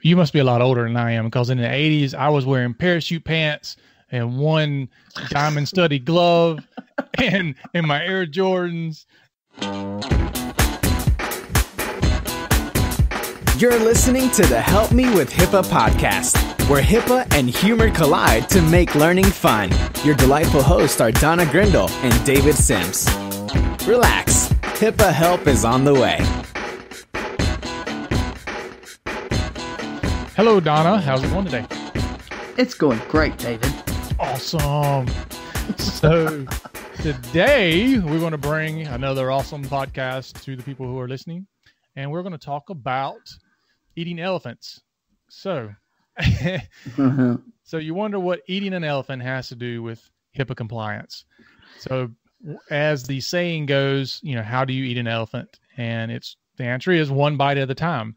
You must be a lot older than I am, because in the 80s, I was wearing parachute pants and one diamond studded glove and my Air Jordans. You're listening to the Help Me with HIPAA podcast, where HIPAA and humor collide to make learning fun. Your delightful hosts are Donna Grindle and David Sims. Relax, HIPAA help is on the way. Hello, Donna. How's it going today? It's going great, David. Awesome. So today we're going to bring another awesome podcast to the people who are listening, and we're going to talk about eating elephants. So, so you wonder what eating an elephant has to do with HIPAA compliance. So as the saying goes, how do you eat an elephant? And the answer is one bite at a time.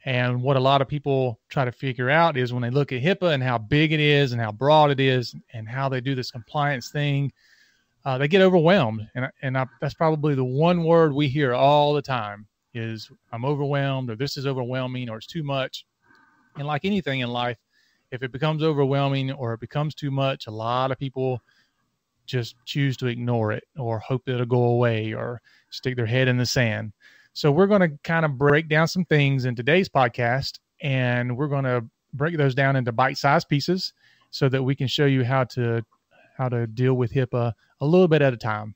And what a lot of people try to figure out is when they look at HIPAA and how big it is and how broad it is and how they do this compliance thing, they get overwhelmed. And that's probably the one word we hear all the time is I'm overwhelmed, or this is overwhelming, or it's too much. And like anything in life, if it becomes overwhelming or it becomes too much, a lot of people just choose to ignore it or hope that it'll go away or stick their head in the sand. So we're going to kind of break down some things in today's podcast, and we're going to break those down into bite-sized pieces so that we can show you how to deal with HIPAA a little bit at a time.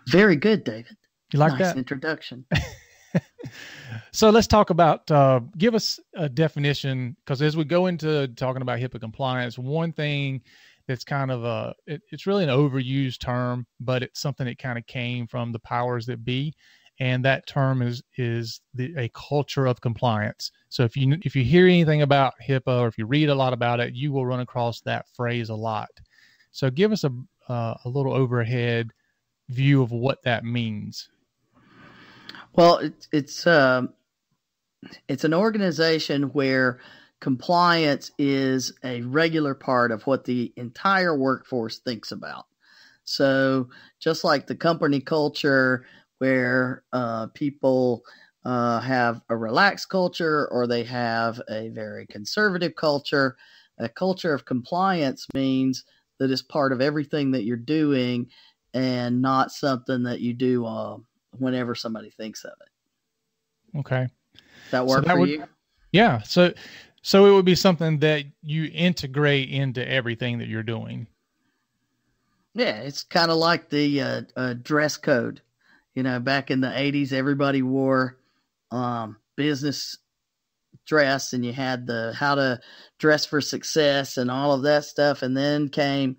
Very good, David. You like nice that? Introduction. So let's talk about, give us a definition, because as we go into talking about HIPAA compliance, one thing that's kind of it's really an overused term, but it's something that kind of came from the powers that be. And that term is a culture of compliance. So if you hear anything about HIPAA, or if you read a lot about it, you will run across that phrase a lot. So give us a little overhead view of what that means. Well, it's an organization where compliance is a regular part of what the entire workforce thinks about. So just like the company culture where people have a relaxed culture or they have a very conservative culture, a culture of compliance means that it's part of everything that you're doing and not something that you do whenever somebody thinks of it. Okay. That work for you? Yeah. So it would be something that you integrate into everything that you're doing. Yeah, it's kind of like the dress code. Back in the 80s, everybody wore business dress, and you had the how to dress for success and all of that stuff. And then came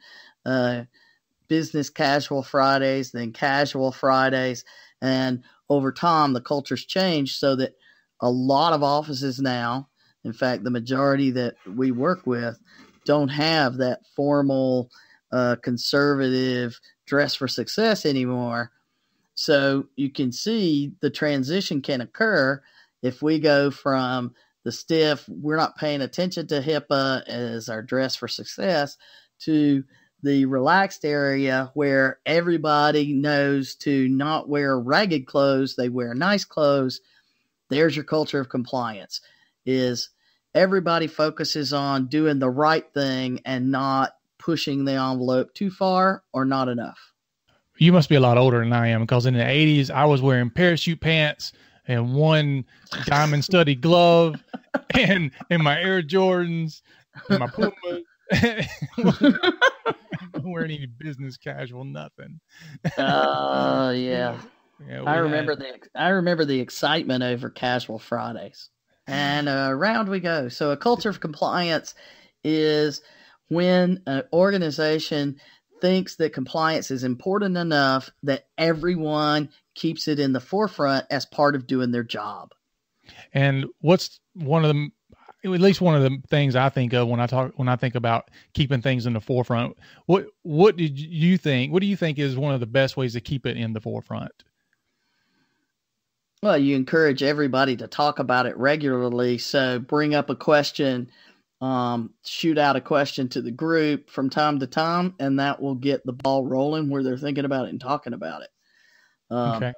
business casual Fridays, then casual Fridays. And over time, the culture's changed so that a lot of offices now, in fact, the majority that we work with, don't have that formal conservative dress for success anymore. So you can see the transition can occur if we go from the stiff, we're not paying attention to HIPAA as our dress for success, to the relaxed area where everybody knows to not wear ragged clothes, they wear nice clothes. There's your culture of compliance, is everybody focuses on doing the right thing and not pushing the envelope too far or not enough. You must be a lot older than I am, because in the 80s, I was wearing parachute pants and one diamond studded glove and my Air Jordans and my Pumas. Don't wear any business casual, nothing. Yeah. I remember the excitement over casual Fridays. And around we go. So a culture of compliance is when an organization thinks that compliance is important enough that everyone keeps it in the forefront as part of doing their job. And what's at least one of the things I think of when I think about keeping things in the forefront, what do you think is one of the best ways to keep it in the forefront? Well, you encourage everybody to talk about it regularly. So bring up a question, shoot out a question to the group from time to time, and that will get the ball rolling where they're thinking about it and talking about it. Okay.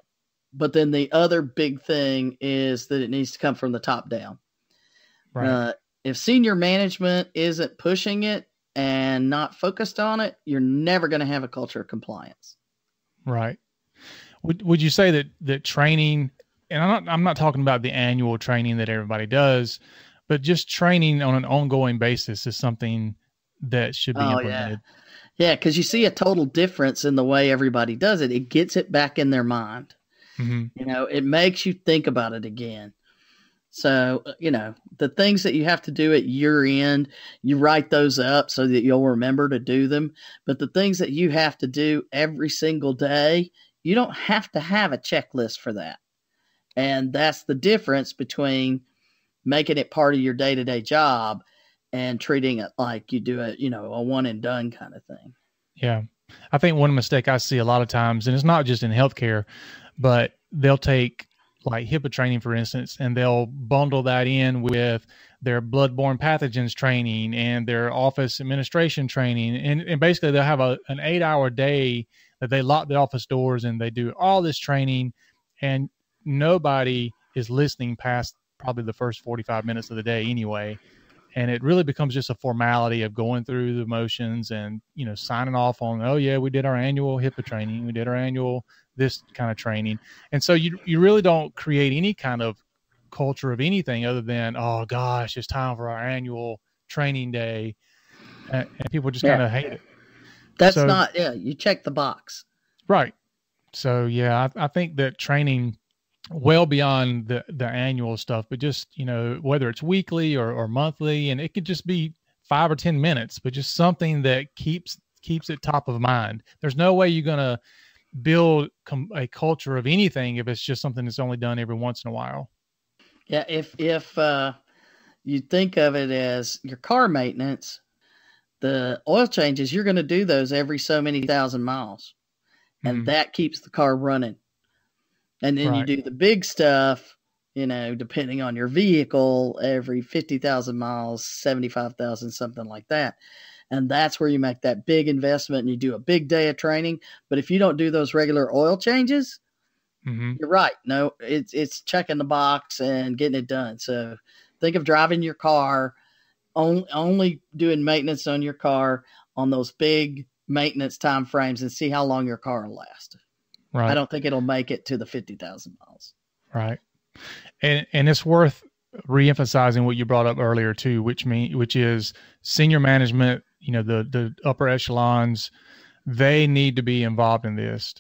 But then the other big thing is that it needs to come from the top down. Right. If senior management isn't pushing it and not focused on it, you're never going to have a culture of compliance. Right. Would you say that training, and I'm not talking about the annual training that everybody does, but just training on an ongoing basis is something that should be implemented? Yeah, because you see a total difference in the way everybody does it. It gets it back in their mind. Mm-hmm. It makes you think about it again. So, the things that you have to do at year end, you write those up so that you'll remember to do them. But the things that you have to do every single day, you don't have to have a checklist for that. And that's the difference between making it part of your day-to-day job and treating it like you do a one and done kind of thing. Yeah. I think one mistake I see a lot of times, and it's not just in healthcare, but they'll take like HIPAA training, for instance, and they'll bundle that in with their bloodborne pathogens training and their office administration training. And basically they'll have an 8-hour day that they lock the office doors and they do all this training, and nobody is listening past probably the first 45 minutes of the day anyway. And it really becomes just a formality of going through the motions and, signing off on, oh yeah, we did our annual HIPAA training. We did our annual this kind of training. And so you really don't create any kind of culture of anything other than, oh gosh, it's time for our annual training day. And people just kind of hate it. That's you check the box. Right. So yeah, I think that training well beyond the annual stuff, but just, whether it's weekly or monthly, and it could just be 5 or 10 minutes, but just something that keeps it top of mind. There's no way you're going to build a culture of anything if it's just something that's only done every once in a while. Yeah. If you think of it as your car maintenance, the oil changes, you're going to do those every so many thousand miles, and that keeps the car running. And then you do the big stuff, depending on your vehicle, every 50,000 miles, 75,000, something like that. And that's where you make that big investment and you do a big day of training. But if you don't do those regular oil changes, you're right. No, it's checking the box and getting it done. So think of driving your car, only doing maintenance on your car on those big maintenance time frames, and see how long your car will last. Right. I don't think it'll make it to the 50,000 miles. Right. And it's worth reemphasizing what you brought up earlier too, which is senior management, the upper echelons, they need to be involved in this.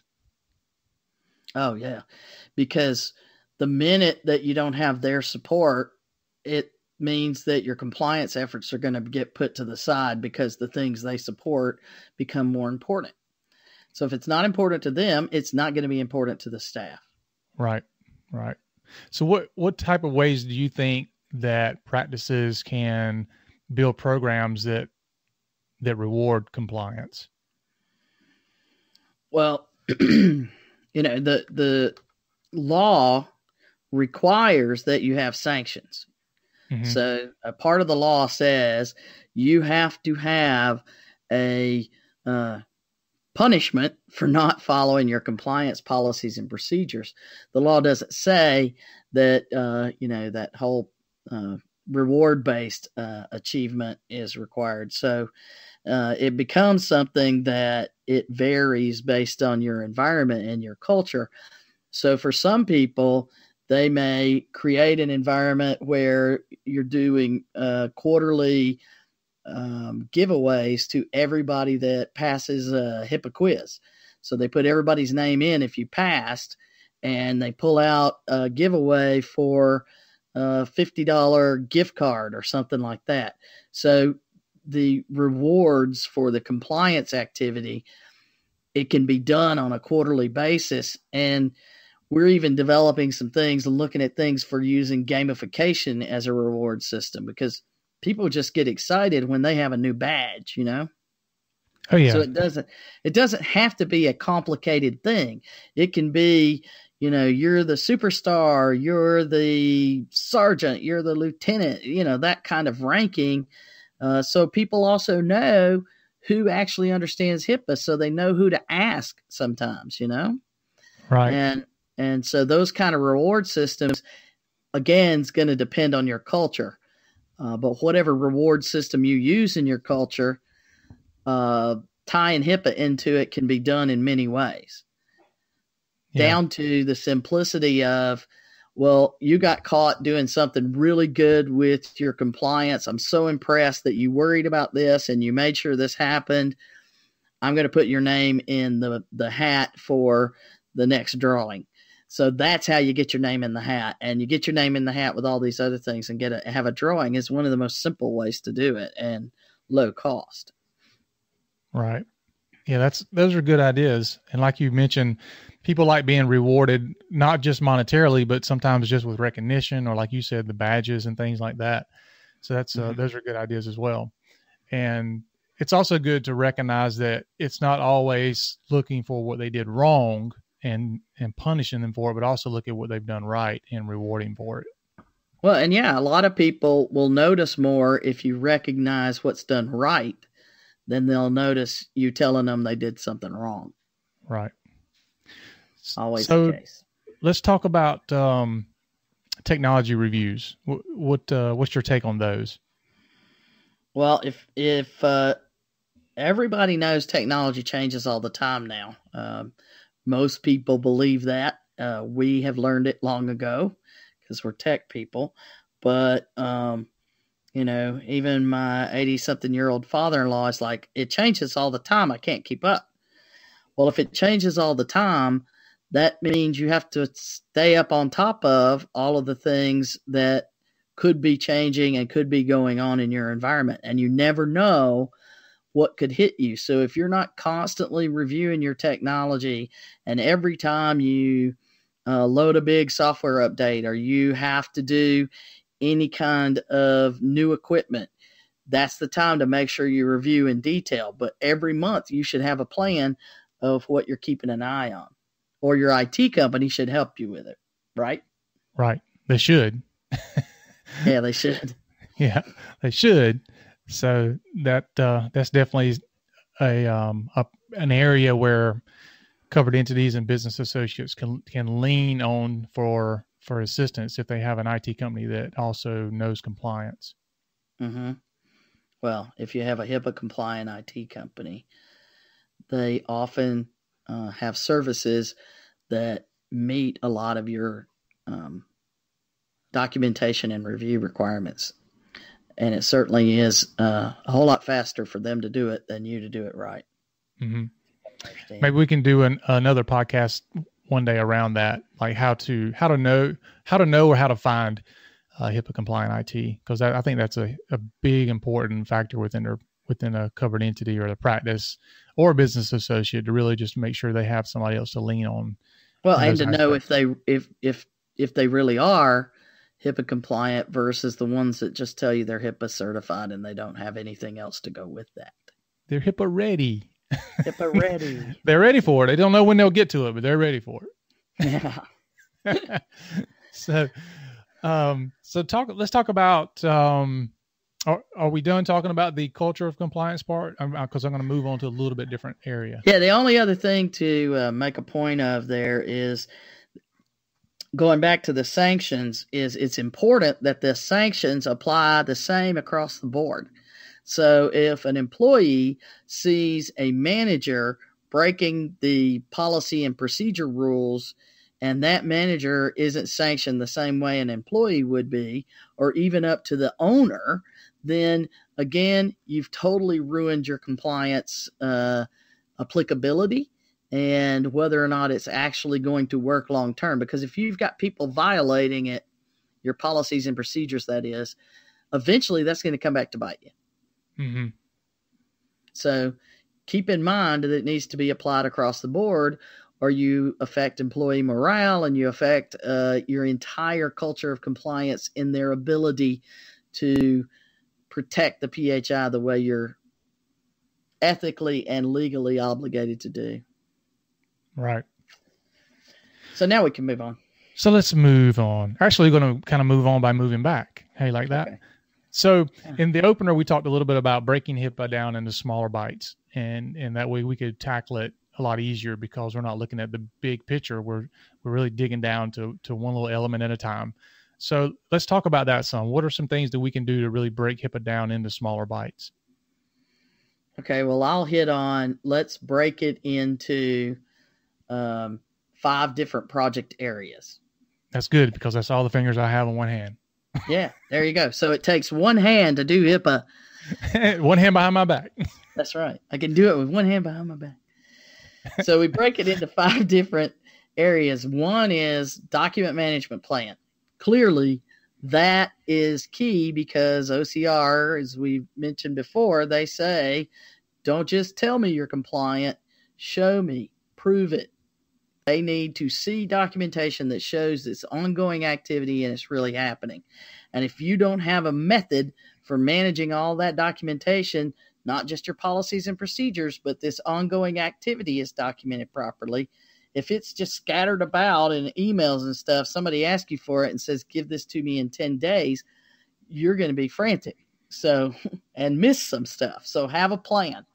Oh yeah. Because the minute that you don't have their support, it means that your compliance efforts are going to get put to the side because the things they support become more important. So if it's not important to them, it's not going to be important to the staff. Right. Right. So what type of ways do you think that practices can build programs that reward compliance? Well, the law requires that you have sanctions. Mm-hmm. So a part of the law says you have to have a punishment for not following your compliance policies and procedures. The law doesn't say that, that whole reward-based achievement is required. So it becomes something that it varies based on your environment and your culture. So for some people, they may create an environment where you're doing quarterly giveaways to everybody that passes a HIPAA quiz. So they put everybody's name in if you passed, and they pull out a giveaway for a $50 gift card or something like that. So the rewards for the compliance activity, it can be done on a quarterly basis. And we're even developing some things and looking at things for using gamification as a reward system, because people just get excited when they have a new badge, Oh yeah. So it doesn't have to be a complicated thing. It can be, you're the superstar, you're the sergeant, you're the lieutenant, that kind of ranking. So people also know who actually understands HIPAA, so they know who to ask sometimes, Right. And And so those kind of reward systems, again, is going to depend on your culture. But whatever reward system you use in your culture, tying HIPAA into it can be done in many ways. Yeah. Down to the simplicity of, well, you got caught doing something really good with your compliance. I'm so impressed that you worried about this and you made sure this happened. I'm going to put your name in the hat for the next drawing. So that's how you get your name in the hat. And you get your name in the hat with all these other things and have a drawing is one of the most simple ways to do it and low cost. Right. Yeah, those are good ideas. And like you mentioned, people like being rewarded, not just monetarily, but sometimes just with recognition or, like you said, the badges and things like that. So that's those are good ideas as well. And it's also good to recognize that it's not always looking for what they did wrong and punishing them for it, but also look at what they've done right and rewarding for it. Well, and yeah, a lot of people will notice more if you recognize what's done right, then they'll notice you telling them they did something wrong. Right. Always the case. Let's talk about technology reviews. What's your take on those? Well, if everybody knows technology changes all the time now. Most people believe that. We have learned it long ago because we're tech people. But even my 80-something-year-old father-in-law is like, it changes all the time. I can't keep up. Well, if it changes all the time, that means you have to stay up on top of all of the things that could be changing and could be going on in your environment. And you never know what could hit you. So if you're not constantly reviewing your technology and every time you load a big software update or you have to do any kind of new equipment, that's the time to make sure you review in detail. But every month you should have a plan of what you're keeping an eye on, or your IT company should help you with it. Right? Right. They should. Yeah, they should. Yeah, they should. So that's definitely an area where covered entities and business associates can lean on for assistance if they have an IT company that also knows compliance. Mm-hmm. Well, if you have a HIPAA compliant IT company, they often have services that meet a lot of your documentation and review requirements. And it certainly is a whole lot faster for them to do it than you to do it right. Mm-hmm. Maybe we can do another podcast one day around that, like how to know or how to find HIPAA compliant IT, because I think that's a big important factor within a covered entity or the practice or a business associate to really just make sure they have somebody else to lean on. Well, and to know if they really are HIPAA compliant versus the ones that just tell you they're HIPAA certified and they don't have anything else to go with that. They're HIPAA ready. HIPAA ready. They're ready for it. They don't know when they'll get to it, but they're ready for it. Yeah. Let's talk about, are we done talking about the culture of compliance part? Because I'm going to move on to a little bit different area. Yeah. The only other thing to make a point of there is going back to the sanctions is it's important that the sanctions apply the same across the board. So if an employee sees a manager breaking the policy and procedure rules and that manager isn't sanctioned the same way an employee would be, or even up to the owner, then again, you've totally ruined your compliance applicability and whether or not it's actually going to work long term. Because if you've got people violating it, your policies and procedures, that is, eventually that's going to come back to bite you. Mm-hmm. So keep in mind that it needs to be applied across the board, or you affect employee morale and you affect your entire culture of compliance in their ability to protect the PHI the way you're ethically and legally obligated to do. Right. So now we can move on. So let's move on. Actually, we're going to kind of move on by moving back. Hey, like that? Okay. So in the opener, we talked a little bit about breaking HIPAA down into smaller bites, and that way we could tackle it a lot easier because we're not looking at the big picture. We're really digging down to one little element at a time. So let's talk about that some. What are some things that we can do to really break HIPAA down into smaller bites? Okay, well, I'll hit on, let's break it into 5 different project areas. That's good because that's all the fingers I have on one hand. Yeah, there you go. So it takes one hand to do HIPAA. One hand behind my back. That's right. I can do it with one hand behind my back. So we break it into 5 different areas. One is document management plan. Clearly, that is key because OCR, as we mentioned before, they say, don't just tell me you're compliant, show me, prove it. They need to see documentation that shows this ongoing activity and it's really happening. And if you don't have a method for managing all that documentation, not just your policies and procedures, but this ongoing activity is documented properly, if it's just scattered about in emails and stuff, somebody asks you for it and says, give this to me in 10 days, you're going to be frantic. So, and miss some stuff. So have a plan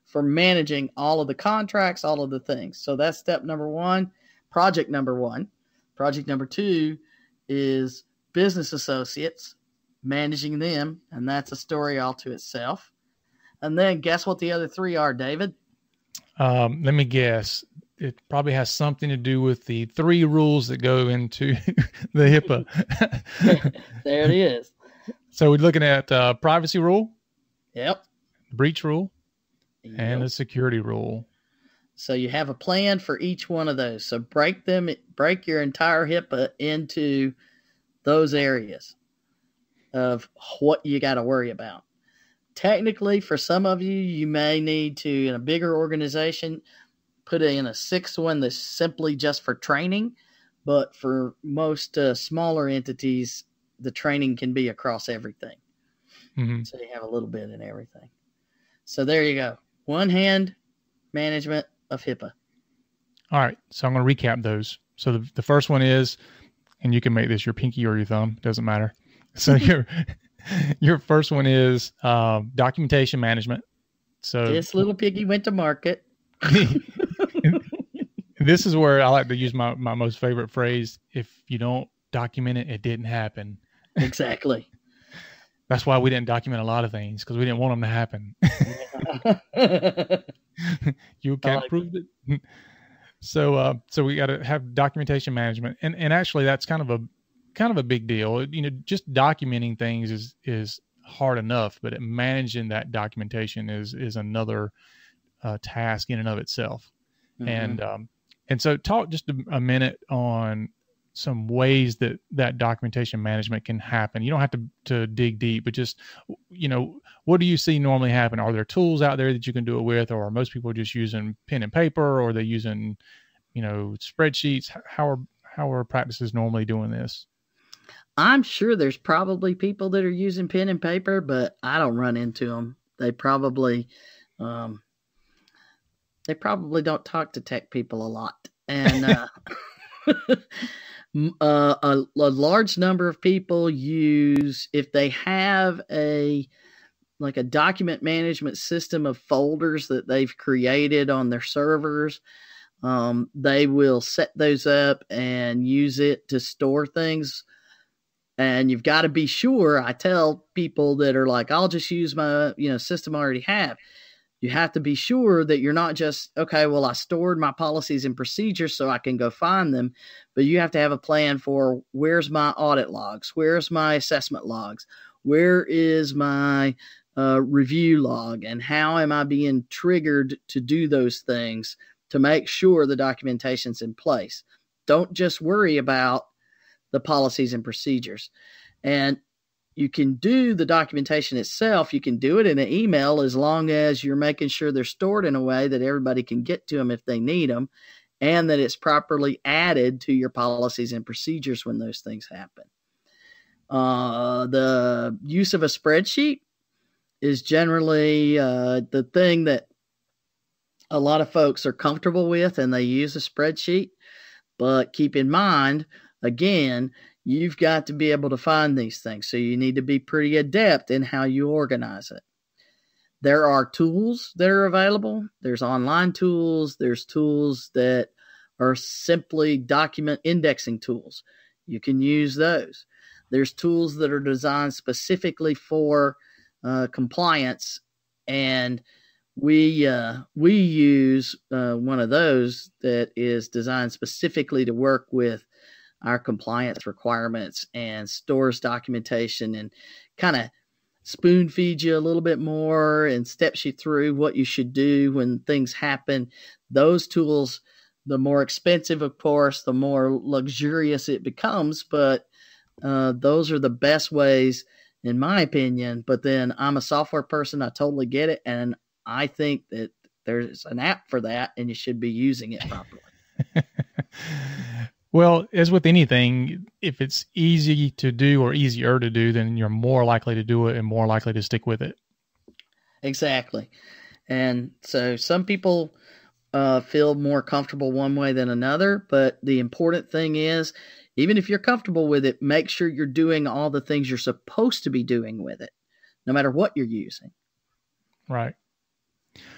for managing all of the contracts, all of the things. So that's step number 1, project number 1. Project number 2 is business associates, managing them. And that's a story all to itself. And then guess what the other 3 are, David? Let me guess. It probably has something to do with the 3 rules that go into the HIPAA. There it is. So we're looking at privacy rule, Yep. breach rule, Yep. and a security rule. So you have a plan for each one of those. So break your entire HIPAA into those areas of what you got to worry about. Technically, for some of you, you may need to, in a bigger organization, put in a 6th one that's simply just for training. But for most smaller entities, the training can be across everything. Mm-hmm. So you have a little bit in everything. So there you go. One hand management of HIPAA. All right. So I'm going to recap those. So the first one is, and you can make this your pinky or your thumb, doesn't matter. So your first one is documentation management. So this little piggy went to market. This is where I like to use my most favorite phrase. If you don't document it, it didn't happen. Exactly. That's why we didn't document a lot of things, because we didn't want them to happen. You can't prove it. So we got to have documentation management, and actually that's kind of a big deal. You know, just documenting things is hard enough, but managing that documentation is another task in and of itself. Mm-hmm. And so talk just a minute on some ways that documentation management can happen. You don't have to dig deep, but just, you know, what do you see normally happen? Are there tools out there that you can do it with, or are most people just using pen and paper, or are they using, you know, spreadsheets? How are practices normally doing this? I'm sure there's probably people that are using pen and paper, but I don't run into them. They probably don't talk to tech people a lot. And a large number of people use, if they have a document management system of folders that they've created on their servers, they will set those up and use it to store things. And you've got to be sure. I tell people that are like, I'll just use my system I already have. You have to be sure that you're not just, okay, well, I stored my policies and procedures so I can go find them, but you have to have a plan for where's my audit logs, where's my assessment logs, where is my review log, and how am I being triggered to do those things to make sure the documentation's in place. Don't just worry about the policies and procedures. And you can do the documentation itself. You can do it in an email as long as you're making sure they're stored in a way that everybody can get to them if they need them, and that it's properly added to your policies and procedures when those things happen. The use of a spreadsheet is generally the thing that a lot of folks are comfortable with, and they use a spreadsheet. But keep in mind, again, you've got to be able to find these things. So you need to be pretty adept in how you organize it. There are tools that are available. There's online tools. There's tools that are simply document indexing tools. You can use those. There's tools that are designed specifically for compliance, and we use one of those that is designed specifically to work with our compliance requirements and stores documentation, and kind of spoon feeds you a little bit more and steps you through what you should do when things happen. Those tools, the more expensive, of course, the more luxurious it becomes, but those are the best ways, in my opinion. But then I'm a software person. I totally get it. And I think that there's an app for that, and you should be using it properly. Well, as with anything, if it's easy to do or easier to do, then you're more likely to do it and more likely to stick with it. Exactly. And so some people feel more comfortable one way than another, but the important thing is, even if you're comfortable with it, make sure you're doing all the things you're supposed to be doing with it, no matter what you're using. Right.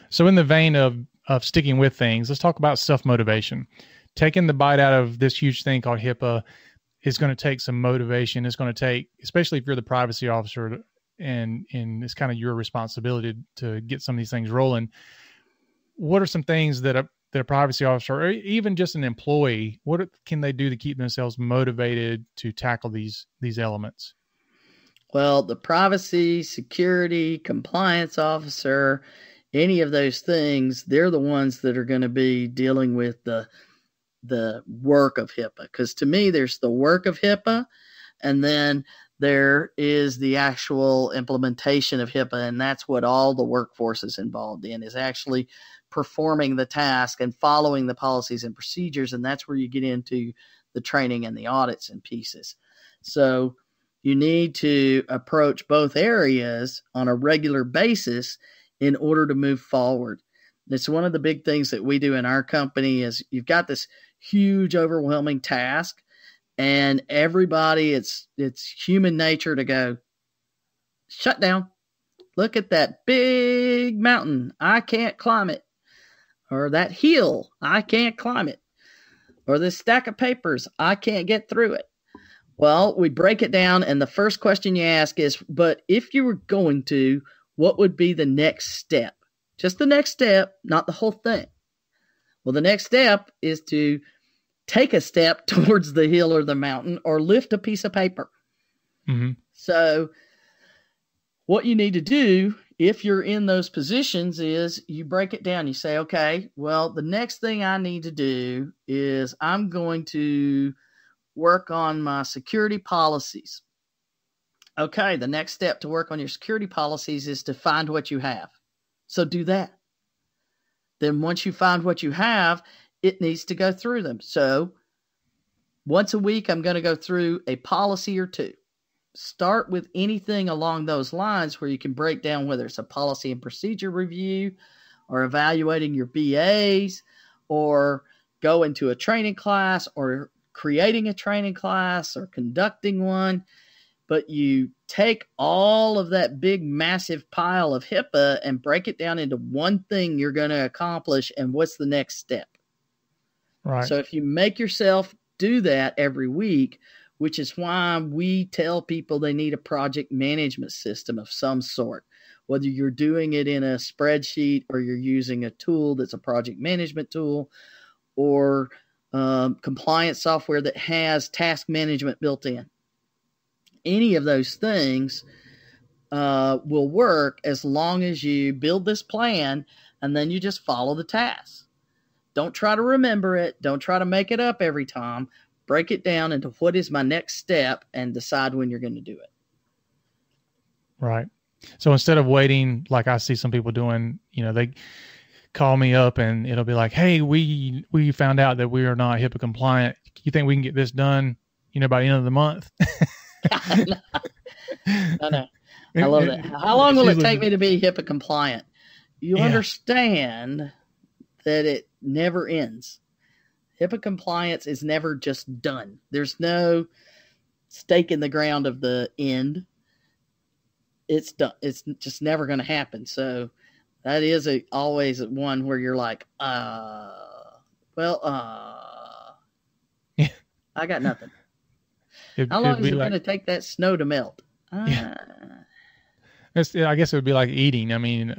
So in the vein of sticking with things, let's talk about self-motivation. Taking the bite out of this huge thing called HIPAA is going to take some motivation. It's going to take, especially if you're the privacy officer, and it's kind of your responsibility to get some of these things rolling. What are some things that a privacy officer, or even just an employee, what can they do to keep themselves motivated to tackle these elements? Well, the privacy, security, compliance officer, any of those things, they're the ones that are going to be dealing with the work of HIPAA. Because to me, there's the work of HIPAA, and then there is the actual implementation of HIPAA, and that's what all the workforce is involved in, is actually performing the task and following the policies and procedures, and that's where you get into the training and the audits and pieces. So you need to approach both areas on a regular basis in order to move forward. It's one of the big things that we do in our company is you've got this huge, overwhelming task, and everybody, it's human nature to go, shut down. Look at that big mountain. I can't climb it. Or that hill. I can't climb it. Or this stack of papers. I can't get through it. Well, we break it down, and the first question you ask is, but if you were going to, what would be the next step? Just the next step, not the whole thing. Well, the next step is to take a step towards the hill or the mountain, or lift a piece of paper. Mm-hmm. So what you need to do if you're in those positions is you break it down. You say, okay, well, the next thing I need to do is I'm going to work on my security policies. Okay, the next step to work on your security policies is to find what you have. So do that. Then once you find what you have, it needs to go through them. So once a week, I'm going to go through a policy or two. Start with anything along those lines where you can break down whether it's a policy and procedure review, or evaluating your BAs, or go into a training class, or creating a training class, or conducting one. But you take all of that big, massive pile of HIPAA and break it down into one thing you're going to accomplish, and what's the next step. Right. So if you make yourself do that every week, which is why we tell people they need a project management system of some sort, whether you're doing it in a spreadsheet, or you're using a tool that's a project management tool, or compliance software that has task management built in. Any of those things will work as long as you build this plan and then you just follow the tasks. Don't try to remember it. Don't try to make it up every time. Break it down into what is my next step and decide when you're going to do it. Right. So instead of waiting, like I see some people doing, they call me up and it'll be like, hey, we found out that we are not HIPAA compliant. You think we can get this done, by the end of the month? I know. I love that. How long will it take me to be HIPAA compliant? You understand that it never ends. HIPAA compliance is never just done. There's no stake in the ground of the end. it's done. It's just never going to happen. So that is always one where you're like, well, Yeah. I got nothing. How long It'd is be it like, going to take that snow to melt? yeah. I guess it would be like eating. I mean,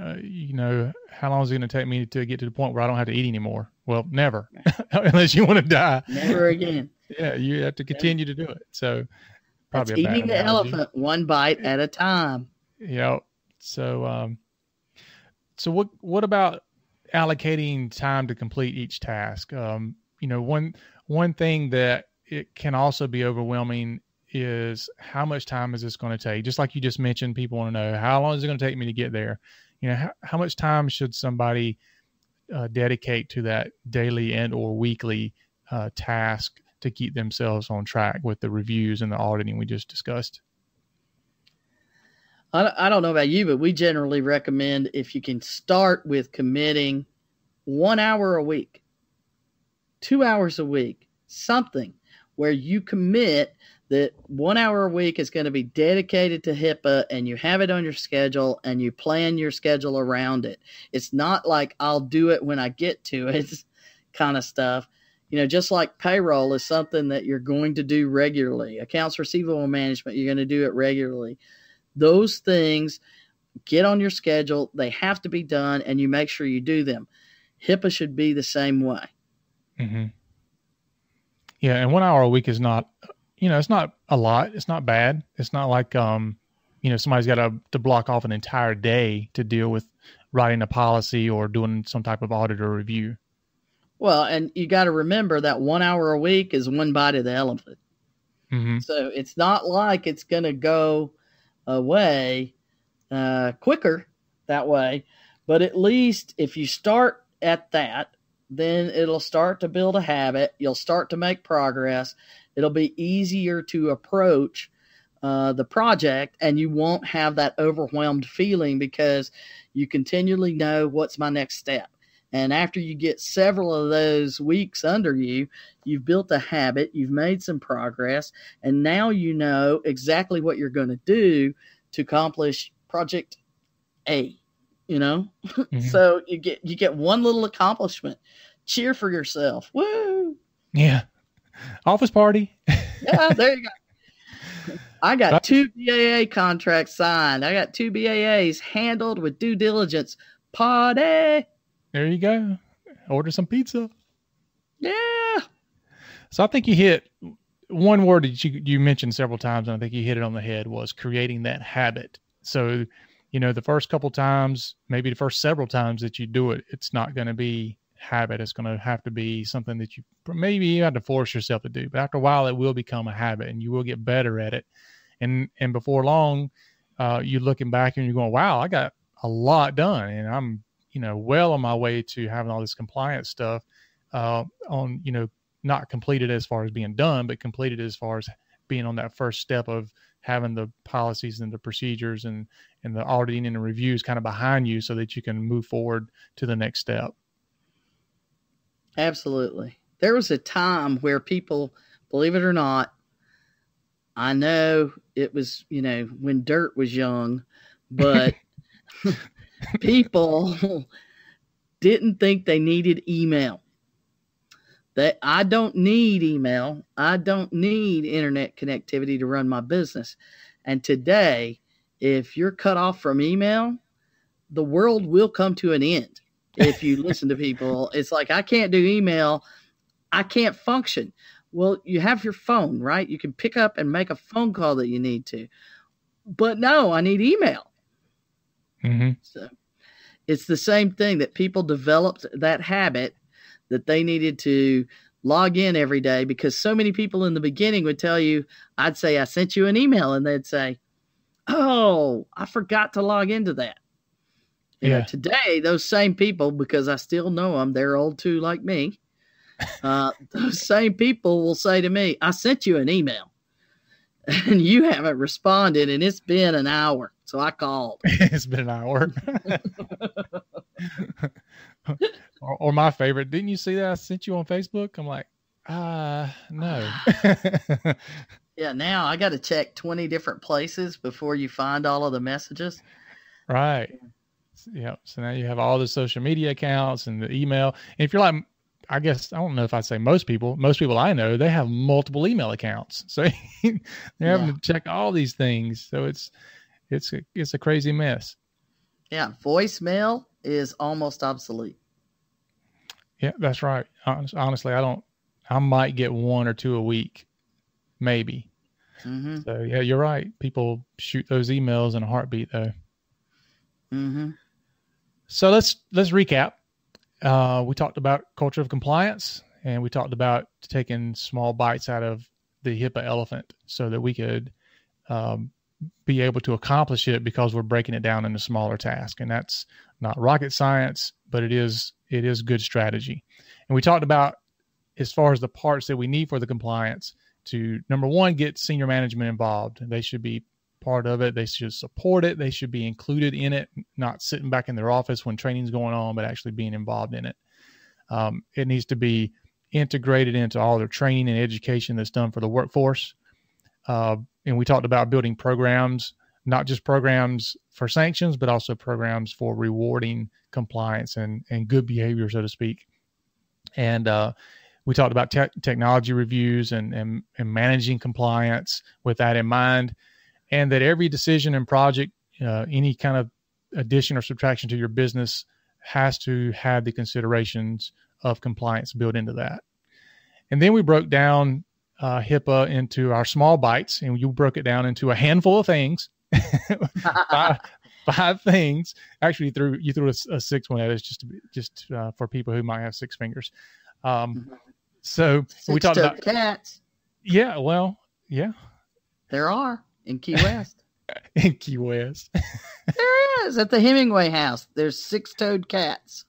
how long is it going to take me to get to the point where I don't have to eat anymore? Well, never, unless you want to die. Never again. Yeah, you have to continue to do it. So That's probably a bad eating the analogy. elephant one bite at a time. Yeah. So, what about allocating time to complete each task? One thing that it can also be overwhelming is how much time is this going to take? Just like you just mentioned, people want to know, how long is it going to take me to get there? How much time should somebody dedicate to that daily and or weekly task to keep themselves on track with the reviews and the auditing we just discussed? I don't know about you, but we generally recommend, if you can start with committing 1 hour a week, 2 hours a week, something where you commit that 1 hour a week is going to be dedicated to HIPAA, and you have it on your schedule and you plan your schedule around it. It's not like I'll do it when I get to it kind of stuff. Just like payroll is something that you're going to do regularly. Accounts receivable management, you're going to do it regularly. Those things get on your schedule. They have to be done, and you make sure you do them. HIPAA should be the same way. Mm-hmm. Yeah, and 1 hour a week is not, it's not a lot. It's not bad. It's not like, somebody's got to block off an entire day to deal with writing a policy or doing some type of audit or review. Well, and you got to remember that 1 hour a week is one bite of the elephant. Mm-hmm. So it's not like it's going to go away quicker that way. But at least if you start at that, then it'll start to build a habit. You'll start to make progress. It'll be easier to approach the project, and you won't have that overwhelmed feeling because you continually know what's my next step. And after you get several of those weeks under you, you've built a habit, you've made some progress, and now you know exactly what you're going to do to accomplish project A, Mm-hmm. So you get one little accomplishment. Cheer for yourself. Woo! Yeah. Office party. Yeah, there you go. I got 2 BAA contracts signed. I got 2 BAAs handled with due diligence. Party. There you go. Order some pizza. Yeah. So I think you hit one word that you mentioned several times, and I think you hit it on the head, was creating that habit. So, the first couple times, maybe the first several times that you do it, it's not going to be habit. It's going to have to be something that you have to force yourself to do. But after a while, it will become a habit, and you will get better at it. And before long, you're looking back and you're going, wow, I got a lot done, and I'm well on my way to having all this compliance stuff not completed as far as being done, but completed as far as being on that first step of having the policies and the procedures and the auditing and the reviews kind of behind you so that you can move forward to the next step. Absolutely. There was a time where people, believe it or not, I know it was, when dirt was young, but people didn't think they needed email. That I don't need email. I don't need internet connectivity to run my business. And today, if you're cut off from email, the world will come to an end. If you listen to people, it's like, I can't do email. I can't function. Well, you have your phone, right? You can pick up and make a phone call that you need to. But no, I need email. Mm-hmm. So it's the same thing that people developed that habit that they needed to log in every day, because so many people in the beginning would tell you, I'd say, I sent you an email, and they'd say, oh, I forgot to log into that. Today, those same people, because I still know them, they're old too, like me. Those same people will say to me, I sent you an email and you haven't responded, and it's been an hour. So I called. It's been an hour. or my favorite, didn't you see that I sent you on Facebook? I'm like, no. Yeah, now I got to check 20 different places before you find all of the messages. Right. Yeah. So now you have all the social media accounts and the email. And if you're like, I guess, I don't know if I'd say most people I know, they have multiple email accounts. So they're having to check all these things. So it's a crazy mess. Yeah. Voicemail is almost obsolete. Yeah, that's right. Honestly, I might get one or two a week, maybe. Mm-hmm. So yeah, you're right. People shoot those emails in a heartbeat though. Mm-hmm. So let's recap. We talked about culture of compliance, and we talked about taking small bites out of the HIPAA elephant so that we could be able to accomplish it because we're breaking it down into smaller tasks. And that's not rocket science, but it is good strategy. And we talked about, as far as the parts that we need for the compliance, to, number one, get senior management involved. They should be part of it. They should support it. They should be included in it, not sitting back in their office when training's going on, but actually being involved in it. It needs to be integrated into all their training and education that's done for the workforce. And we talked about building programs, not just programs for sanctions, but also programs for rewarding compliance and good behavior, so to speak. And we talked about technology reviews and managing compliance with that in mind. And that every decision and project, any kind of addition or subtraction to your business has to have the considerations of compliance built into that. And then we broke down HIPAA into our small bites, and you broke it down into a handful of things, five things. Actually, you threw a sixth one at us just for people who might have six fingers. So we talked about cats. Yeah, well, yeah, there are in Key West. In Key West, there is at the Hemingway house. There's 6-toed cats.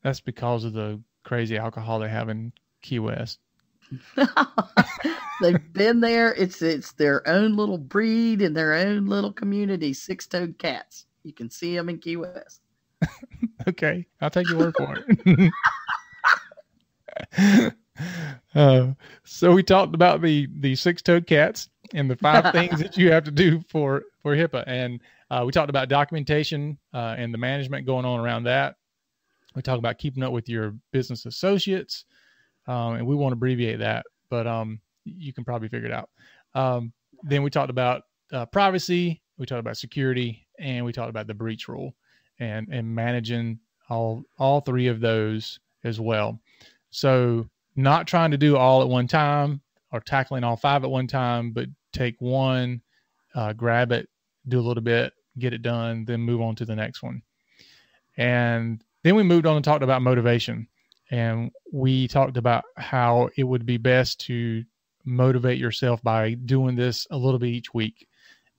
That's because of the crazy alcohol they have in Key West. They've been there. It's their own little breed in their own little community. 6-toed cats. You can see them in Key West. Okay, I'll take your word for it. So we talked about the 6-toed cats and the 5 things that you have to do for HIPAA, and we talked about documentation and the management going on around that. We talked about keeping up with your business associates. And we won't abbreviate that, but you can probably figure it out. Then we talked about privacy, we talked about security, and we talked about the breach rule and managing all 3 of those as well. So not trying to do all at one time or tackling all 5 at one time, but take one, grab it, do a little bit, get it done, then move on to the next one. And then we moved on and talked about motivation. And we talked about how it would be best to motivate yourself by doing this a little bit each week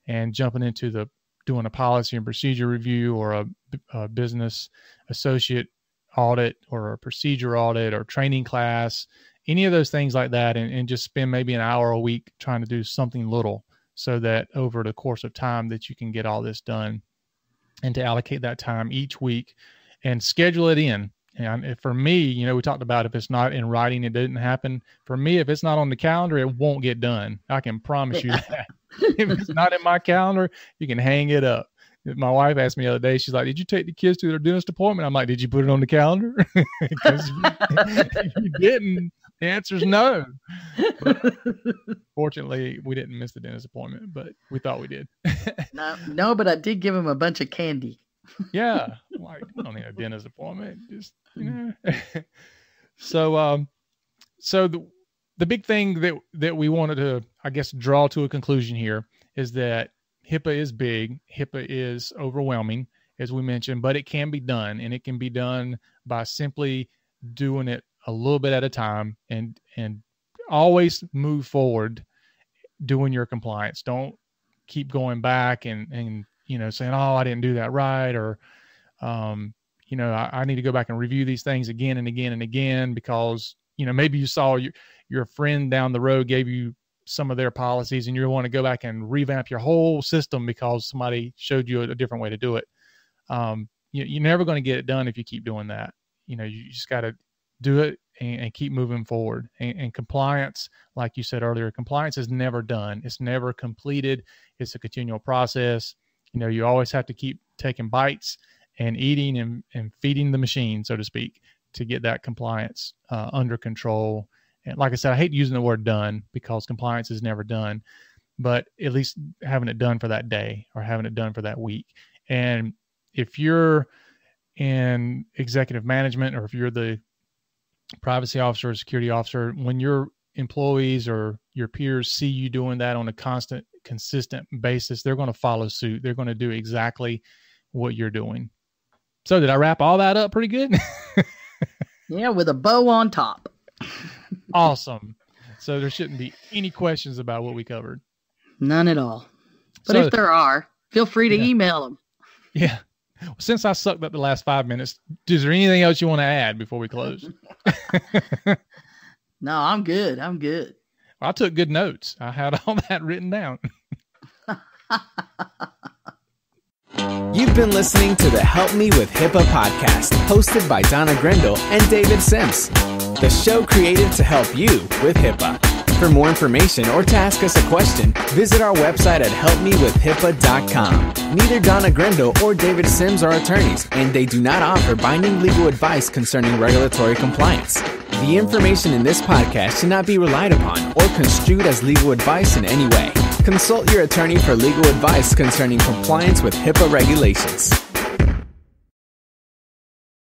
and jumping into doing a policy and procedure review or a business associate audit or a procedure audit or training class, any of those things like that, and just spend maybe an hour a week trying to do something little so that over the course of time that you can get all this done, and to allocate that time each week and schedule it in. And for me, we talked about if it's not in writing, it didn't happen. For me, if it's not on the calendar, it won't get done. I can promise you that. If it's not in my calendar, you can hang it up. My wife asked me the other day, she's like, did you take the kids to their dentist appointment? I'm like, did you put it on the calendar? Because if you didn't, the answer is no. But fortunately, we didn't miss the dentist appointment, but we thought we did. No, but I did give him a bunch of candy. Yeah, like, I don't need a dentist appointment. Just So the big thing that we wanted to, I guess, draw to a conclusion here is that HIPAA is big. HIPAA is overwhelming, as we mentioned, but it can be done, and it can be done by simply doing it a little bit at a time, and always move forward doing your compliance. Don't keep going back and saying, oh, I didn't do that right, or I need to go back and review these things again and again and again because maybe you saw your friend down the road gave you some of their policies and you want to go back and revamp your whole system because somebody showed you a different way to do it. You're never going to get it done if you keep doing that. You just got to do it and keep moving forward. And compliance, like you said earlier, compliance is never done. It's never completed. It's a continual process. You know, you always have to keep taking bites and eating and feeding the machine, so to speak, to get that compliance under control. And like I said, I hate using the word done because compliance is never done, but at least having it done for that day or having it done for that week. And if you're in executive management, or if you're the privacy officer or security officer, when your employees or your peers see you doing that on a consistent basis, they're going to follow suit. They're going to do exactly what you're doing. So did I wrap all that up pretty good? Yeah, with a bow on top. Awesome. So there shouldn't be any questions about what we covered. None at all. But if there are, feel free to email them. Yeah. Well, since I sucked up the last 5 minutes, is there anything else you want to add before we close? No, I'm good. I took good notes. I had all that written down. You've been listening to the Help Me with HIPAA podcast, hosted by Donna Grindle and David Sims. The show created to help you with HIPAA. For more information or to ask us a question, visit our website at helpmewithhipaa.com. Neither Donna Grindle or David Sims are attorneys, and they do not offer binding legal advice concerning regulatory compliance. The information in this podcast should not be relied upon or construed as legal advice in any way. Consult your attorney for legal advice concerning compliance with HIPAA regulations.